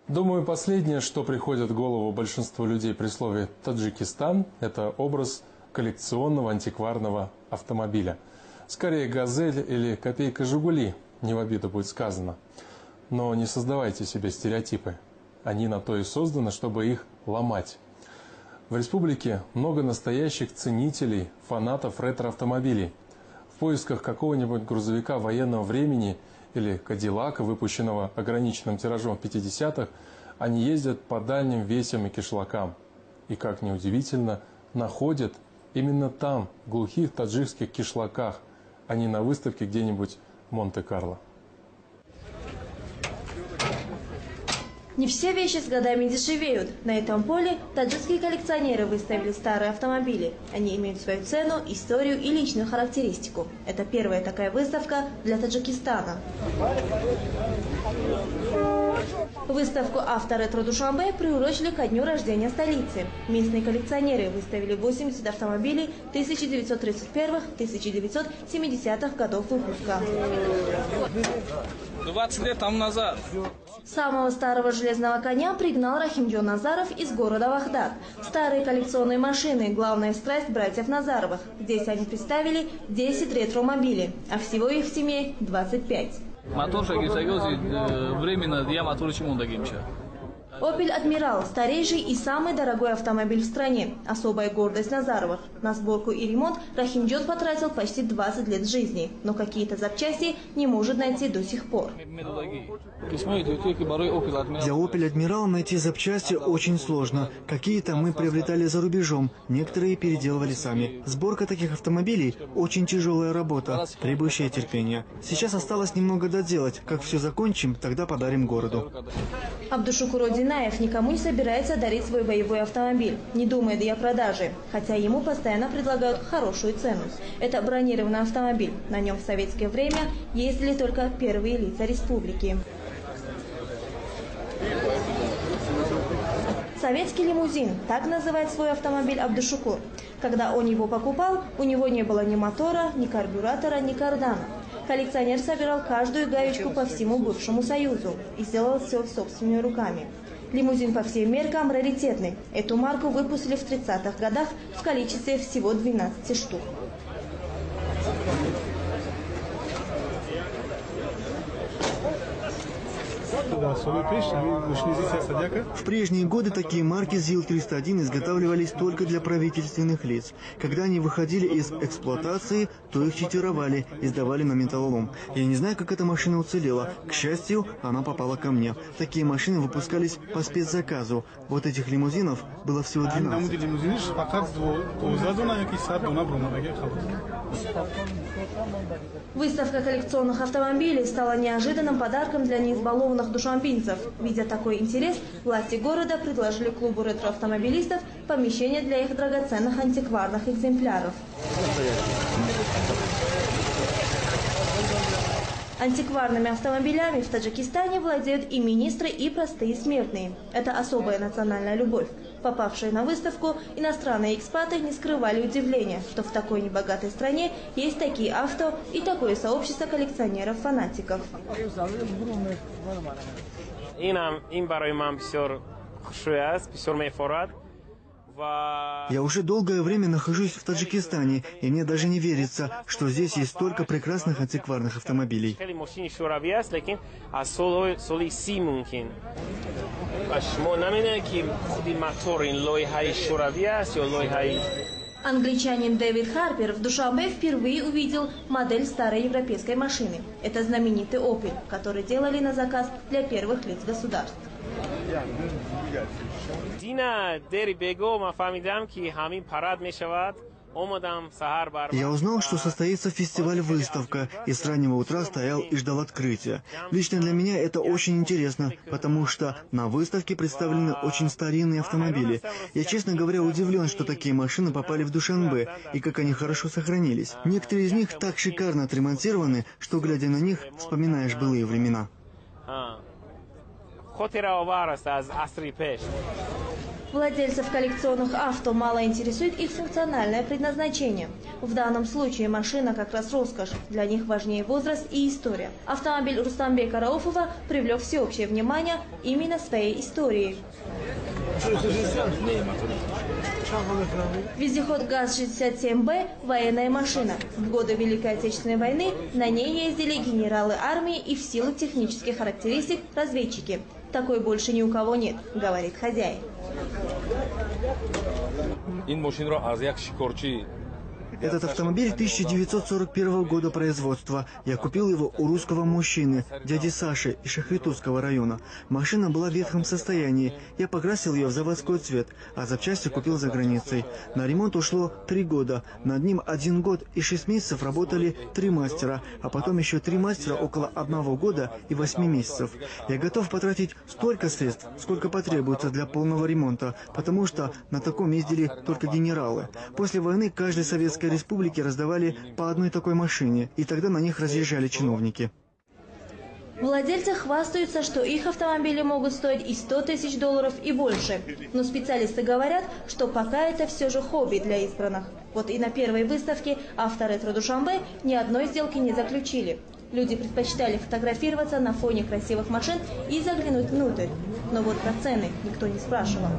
Думаю, последнее, что приходит в голову большинству людей при слове «Таджикистан», это образ коллекционного антикварного автомобиля. Скорее «Газель» или «Копейка Жигули», не в обиду будет сказано. Но не создавайте себе стереотипы. Они на то и созданы, чтобы их ломать. В республике много настоящих ценителей, фанатов ретро-автомобилей. В поисках какого-нибудь грузовика военного времени или Кадиллака, выпущенного ограниченным тиражом в 50-х, они ездят по дальним весям и кишлакам. И, как ни удивительно, находят именно там, в глухих таджикских кишлаках, а не на выставке где-нибудь в Монте-Карло. Не все вещи с годами дешевеют. На этом поле таджикские коллекционеры выставили старые автомобили. Они имеют свою цену, историю и личную характеристику. Это первая такая выставка для Таджикистана. Выставку «Авторетро Душанбе» приурочили ко дню рождения столицы. Местные коллекционеры выставили 80 автомобилей 1931-1970-х годов выпуска. 20 лет тому назад. Самого старого железного коня пригнал Рахимджон Назаров из города Вахдак. Старые коллекционные машины – главная страсть братьев Назаровых. Здесь они представили 10 ретромобилей, а всего их в семье 25. Мотор временно я мотор чему дагимча. «Опель Адмирал» – старейший и самый дорогой автомобиль в стране. Особая гордость Назаровых. На сборку и ремонт Рахимджон потратил почти 20 лет жизни. Но какие-то запчасти не может найти до сих пор. Для «Опель Адмирал» найти запчасти очень сложно. Какие-то мы приобретали за рубежом, некоторые переделывали сами. Сборка таких автомобилей – очень тяжелая работа, требующая терпения. Сейчас осталось немного доделать. Как все закончим, тогда подарим городу. Абдушукур Одинаев никому не собирается дарить свой боевой автомобиль, не думает и о продаже, хотя ему постоянно предлагают хорошую цену. Это бронированный автомобиль. На нем в советское время ездили только первые лица республики. Советский лимузин – так называет свой автомобиль Абдушукур. Когда он его покупал, у него не было ни мотора, ни карбюратора, ни кардана. Коллекционер собирал каждую гаечку по всему бывшему Союзу и сделал все собственными руками. Лимузин по всем меркам раритетный. Эту марку выпустили в 30-х годах в количестве всего 12 штук. В прежние годы такие марки ЗИЛ-301 изготавливались только для правительственных лиц. Когда они выходили из эксплуатации, то их читировали и сдавали на металлолом. Я не знаю, как эта машина уцелела. К счастью, она попала ко мне. Такие машины выпускались по спецзаказу. Вот этих лимузинов было всего 12. Выставка коллекционных автомобилей стала неожиданным подарком для неизбалованных душанбинцев. Видя такой интерес, власти города предложили клубу ретроавтомобилистов помещение для их драгоценных антикварных экземпляров. Антикварными автомобилями в Таджикистане владеют и министры, и простые смертные. Это особая национальная любовь. Попавшие на выставку, иностранные экспаты не скрывали удивления, что в такой небогатой стране есть такие авто и такое сообщество коллекционеров-фанатиков. Я уже долгое время нахожусь в Таджикистане, и мне даже не верится, что здесь есть столько прекрасных антикварных автомобилей. Англичанин Дэвид Харпер в Душанбе впервые увидел модель старой европейской машины. Это знаменитый «Опель», который делали на заказ для первых лиц государств. Я узнал, что состоится фестиваль-выставка, и с раннего утра стоял и ждал открытия. Лично для меня это очень интересно, потому что на выставке представлены очень старинные автомобили. Я, честно говоря, удивлен, что такие машины попали в Душанбе, и как они хорошо сохранились. Некоторые из них так шикарно отремонтированы, что, глядя на них, вспоминаешь былые времена. Владельцев коллекционных авто мало интересует их функциональное предназначение. В данном случае машина как раз роскошь. Для них важнее возраст и история. Автомобиль Рустамбека Рауфова привлек всеобщее внимание именно своей историей. Вездеход ГАЗ-67Б – военная машина. В годы Великой Отечественной войны на ней ездили генералы армии и в силу технических характеристик разведчики. Такой больше ни у кого нет, говорит хозяин. Этот автомобиль 1941 года производства. Я купил его у русского мужчины, дяди Саши из Шахритовского района. Машина была в ветхом состоянии. Я покрасил ее в заводской цвет, а запчасти купил за границей. На ремонт ушло 3 года. Над ним 1 год и 6 месяцев работали 3 мастера, а потом еще 3 мастера около 1 года и 8 месяцев. Я готов потратить столько средств, сколько потребуется для полного ремонта, потому что на таком ездили только генералы. После войны каждой советской республике раздавали по одной такой машине, и тогда на них разъезжали чиновники. Владельцы хвастаются, что их автомобили могут стоить и $100 000 и больше. Но специалисты говорят, что пока это все же хобби для избранных. Вот и на первой выставке «Авторетро Душанбе» ни одной сделки не заключили. Люди предпочитали фотографироваться на фоне красивых машин и заглянуть внутрь. Но вот про цены никто не спрашивал.